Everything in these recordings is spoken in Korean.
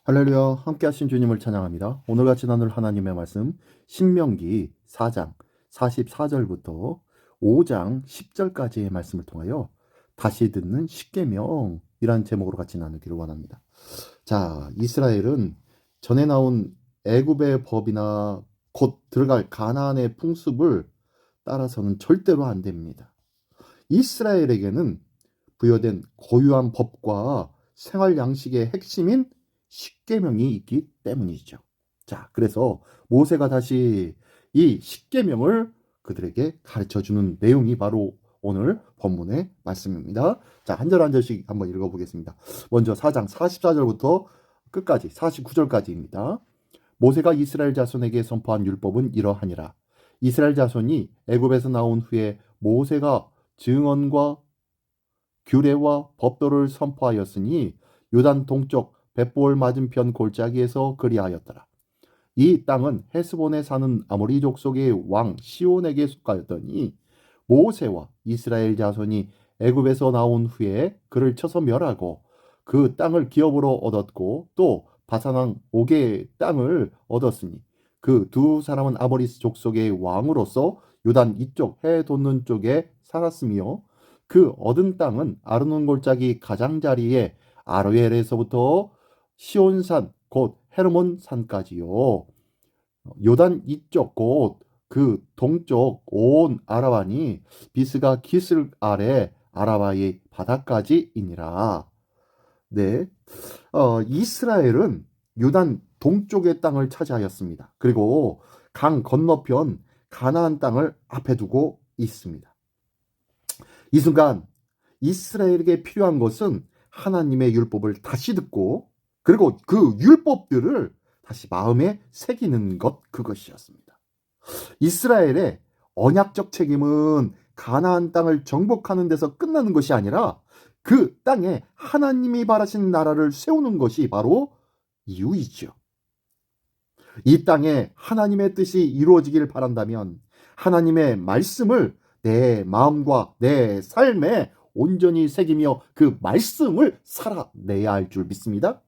할렐루야, 함께 하신 주님을 찬양합니다. 오늘같이 나눌 하나님의 말씀 신명기 4장 44절부터 5장 10절까지의 말씀을 통하여 다시 듣는 십계명이라는 제목으로 같이 나누기를 원합니다. 자, 이스라엘은 전에 나온 애굽의 법이나 곧 들어갈 가나안의 풍습을 따라서는 절대로 안 됩니다. 이스라엘에게는 부여된 고유한 법과 생활 양식의 핵심인 십계명이 있기 때문이죠. 자, 그래서 모세가 다시 이 십계명을 그들에게 가르쳐 주는 내용이 바로 오늘 본문의 말씀입니다. 자, 한 절 한 절씩 한번 읽어보겠습니다. 먼저 4장 44절부터 끝까지 49절까지입니다. 모세가 이스라엘 자손에게 선포한 율법은 이러하니라. 이스라엘 자손이 애굽에서 나온 후에 모세가 증언과 규례와 법도를 선포하였으니 요단 동쪽 벳볼 맞은편 골짜기에서 그리하였더라. 이 땅은 헤스본에 사는 아모리 족속의 왕 시온에게 속하였더니 모세와 이스라엘 자손이 애굽에서 나온 후에 그를 쳐서 멸하고 그 땅을 기업으로 얻었고 또 바산 왕 옥의 땅을 얻었으니 그 두 사람은 아모리 족속의 왕으로서 요단 이쪽 해 돋는 쪽에 살았으며 그 얻은 땅은 아르논 골짜기 가장자리에 아로엘에서부터 시온산 곧 헤르몬 산까지요. 요단 이쪽 곧 그 동쪽 온 아라바니 비스가 기슬 아래 아라바의 바다까지이니라. 네, 이스라엘은 요단 동쪽의 땅을 차지하였습니다. 그리고 강 건너편 가나안 땅을 앞에 두고 있습니다. 이 순간 이스라엘에게 필요한 것은 하나님의 율법을 다시 듣고 그리고 그 율법들을 다시 마음에 새기는 것, 그것이었습니다. 이스라엘의 언약적 책임은 가나안 땅을 정복하는 데서 끝나는 것이 아니라 그 땅에 하나님이 바라신 나라를 세우는 것이 바로 이유이죠. 이 땅에 하나님의 뜻이 이루어지길 바란다면 하나님의 말씀을 내 마음과 내 삶에 온전히 새기며 그 말씀을 살아내야 할 줄 믿습니다.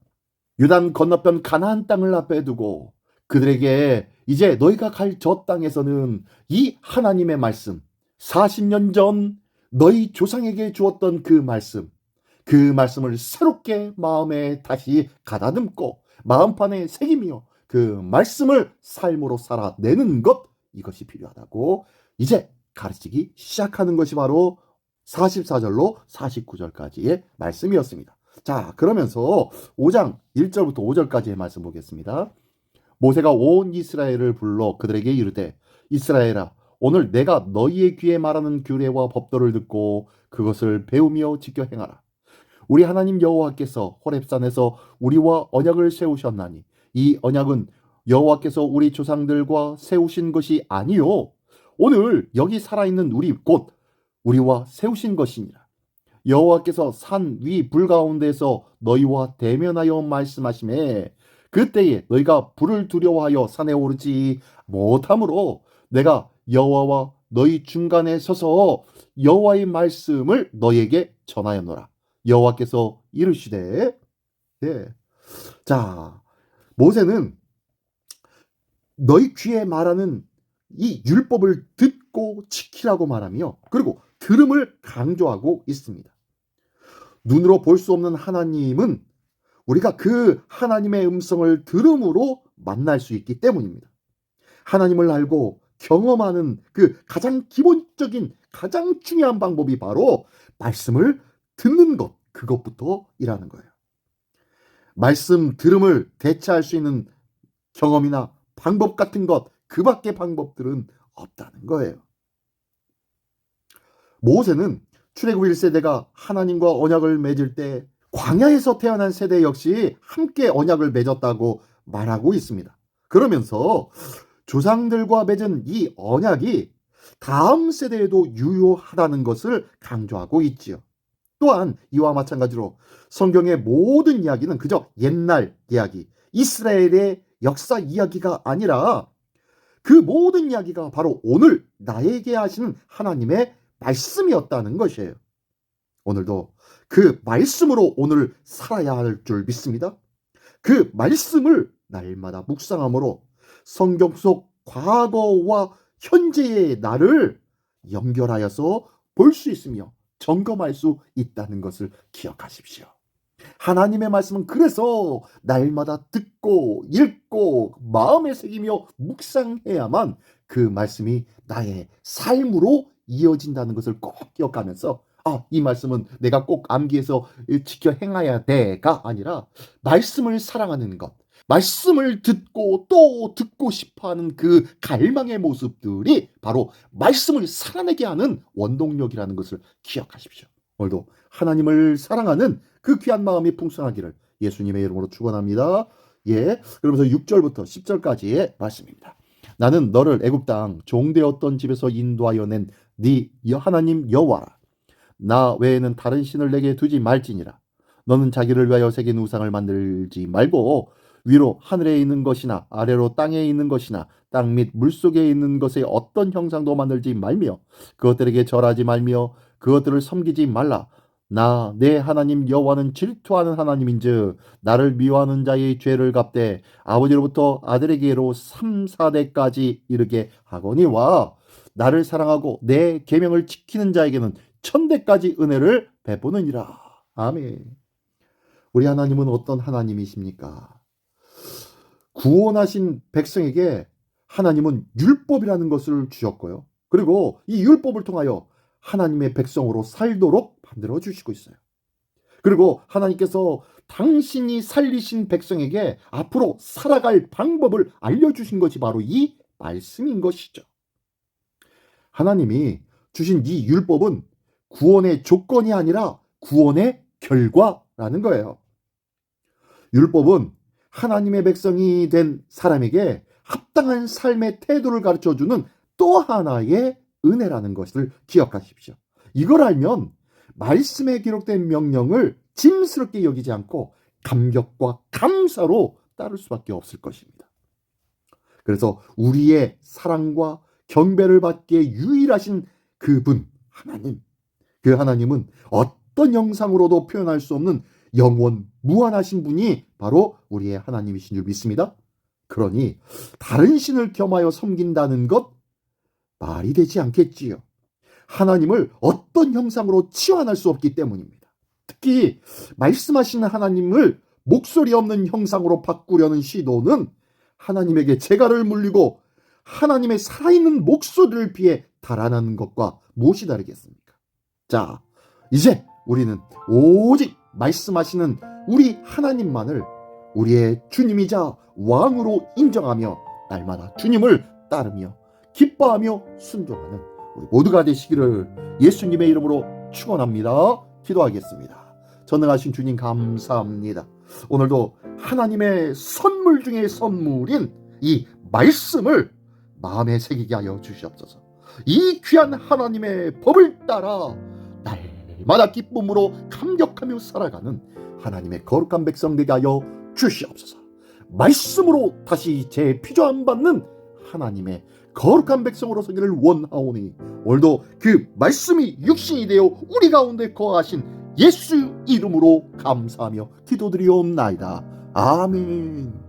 요단 건너편 가나안 땅을 앞에 두고 그들에게 이제 너희가 갈 저 땅에서는 이 하나님의 말씀 40년 전 너희 조상에게 주었던 그 말씀을 새롭게 마음에 다시 가다듬고 마음판에 새기며 그 말씀을 삶으로 살아내는 것, 이것이 필요하다고 이제 가르치기 시작하는 것이 바로 44절로 49절까지의 말씀이었습니다. 자, 그러면서 5장 1절부터 5절까지의 말씀 보겠습니다. 모세가 온 이스라엘을 불러 그들에게 이르되 이스라엘아, 오늘 내가 너희의 귀에 말하는 규례와 법도를 듣고 그것을 배우며 지켜 행하라. 우리 하나님 여호와께서 호렙산에서 우리와 언약을 세우셨나니 이 언약은 여호와께서 우리 조상들과 세우신 것이 아니요 오늘 여기 살아있는 우리 곧 우리와 세우신 것이니라. 여호와께서 산 위 불 가운데서 너희와 대면하여 말씀하시매 그때에 너희가 불을 두려워하여 산에 오르지 못하므로 내가 여호와와 너희 중간에 서서 여호와의 말씀을 너희에게 전하였노라. 여호와께서 이르시되, 네. 자, 모세는 너희 귀에 말하는 이 율법을 듣고 지키라고 말하며 그리고 들음을 강조하고 있습니다. 눈으로 볼 수 없는 하나님은 우리가 그 하나님의 음성을 들음으로 만날 수 있기 때문입니다. 하나님을 알고 경험하는 그 가장 기본적인 가장 중요한 방법이 바로 말씀을 듣는 것, 그것부터 일하는 거예요. 말씀 들음을 대체할 수 있는 경험이나 방법 같은 것, 그 밖의 방법들은 없다는 거예요. 모세는 출애굽 1세대가 하나님과 언약을 맺을 때 광야에서 태어난 세대 역시 함께 언약을 맺었다고 말하고 있습니다. 그러면서 조상들과 맺은 이 언약이 다음 세대에도 유효하다는 것을 강조하고 있지요. 또한 이와 마찬가지로 성경의 모든 이야기는 그저 옛날 이야기, 이스라엘의 역사 이야기가 아니라 그 모든 이야기가 바로 오늘 나에게 하시는 하나님의 말씀이었다는 것이에요. 오늘도 그 말씀으로 오늘 살아야 할 줄 믿습니다. 그 말씀을 날마다 묵상함으로 성경 속 과거와 현재의 나를 연결하여서 볼 수 있으며 점검할 수 있다는 것을 기억하십시오. 하나님의 말씀은 그래서 날마다 듣고 읽고 마음에 새기며 묵상해야만 그 말씀이 나의 삶으로 이어진다는 것을 꼭 기억하면서 이 말씀은 내가 꼭 암기해서 지켜 행해야 돼가 아니라 말씀을 사랑하는 것, 말씀을 듣고 또 듣고 싶어하는 그 갈망의 모습들이 바로 말씀을 살아내게 하는 원동력이라는 것을 기억하십시오. 오늘도 하나님을 사랑하는 그 귀한 마음이 풍성하기를 예수님의 이름으로 축원합니다. 예, 그러면서 6절부터 10절까지의 말씀입니다. 나는 너를 애굽 땅 종되었던 집에서 인도하여 낸 네 하나님 여호와라. 나 외에는 다른 신을 내게 두지 말지니라. 너는 자기를 위하여 새긴 우상을 만들지 말고 위로 하늘에 있는 것이나 아래로 땅에 있는 것이나 땅 및 물속에 있는 것의 어떤 형상도 만들지 말며 그것들에게 절하지 말며 그것들을 섬기지 말라. 나 내 하나님 여호와는 질투하는 하나님인즉 나를 미워하는 자의 죄를 갚되 아버지로부터 아들에게로 3, 4대까지 이르게 하거니와 나를 사랑하고 내 계명을 지키는 자에게는 1000대까지 은혜를 베푸느니라. 아멘. 우리 하나님은 어떤 하나님이십니까? 구원하신 백성에게 하나님은 율법이라는 것을 주셨고요. 그리고 이 율법을 통하여 하나님의 백성으로 살도록 만들어 주시고 있어요. 그리고 하나님께서 당신이 살리신 백성에게 앞으로 살아갈 방법을 알려주신 것이 바로 이 말씀인 것이죠. 하나님이 주신 이 율법은 구원의 조건이 아니라 구원의 결과라는 거예요. 율법은 하나님의 백성이 된 사람에게 합당한 삶의 태도를 가르쳐주는 또 하나의 은혜라는 것을 기억하십시오. 이걸 알면 말씀에 기록된 명령을 짐스럽게 여기지 않고 감격과 감사로 따를 수밖에 없을 것입니다. 그래서 우리의 사랑과 경배를 받기에 유일하신 그분 하나님, 그 하나님은 어떤 형상으로도 표현할 수 없는 영원 무한하신 분이 바로 우리의 하나님이신 줄 믿습니다. 그러니 다른 신을 겸하여 섬긴다는 것 말이 되지 않겠지요. 하나님을 어떤 형상으로 치환할 수 없기 때문입니다. 특히 말씀하시는 하나님을 목소리 없는 형상으로 바꾸려는 시도는 하나님에게 재갈을 물리고 하나님의 살아있는 목소리를 피해 달아나는 것과 무엇이 다르겠습니까? 자, 이제 우리는 오직 말씀하시는 우리 하나님만을 우리의 주님이자 왕으로 인정하며 날마다 주님을 따르며 기뻐하며 순종하는 우리 모두가 되시기를 예수님의 이름으로 축원합니다. 기도하겠습니다. 전능하신 주님 감사합니다. 오늘도 하나님의 선물 중에 선물인 이 말씀을 마음에 새기게 하여 주시옵소서. 이 귀한 하나님의 법을 따라 날마다 기쁨으로 감격하며 살아가는 하나님의 거룩한 백성 되게 하여 주시옵소서. 말씀으로 다시 재피조함 받는 하나님의 거룩한 백성으로 서기를 원하오니 오늘도 그 말씀이 육신이 되어 우리 가운데 거하신 예수 이름으로 감사하며 기도드리옵나이다. 아멘.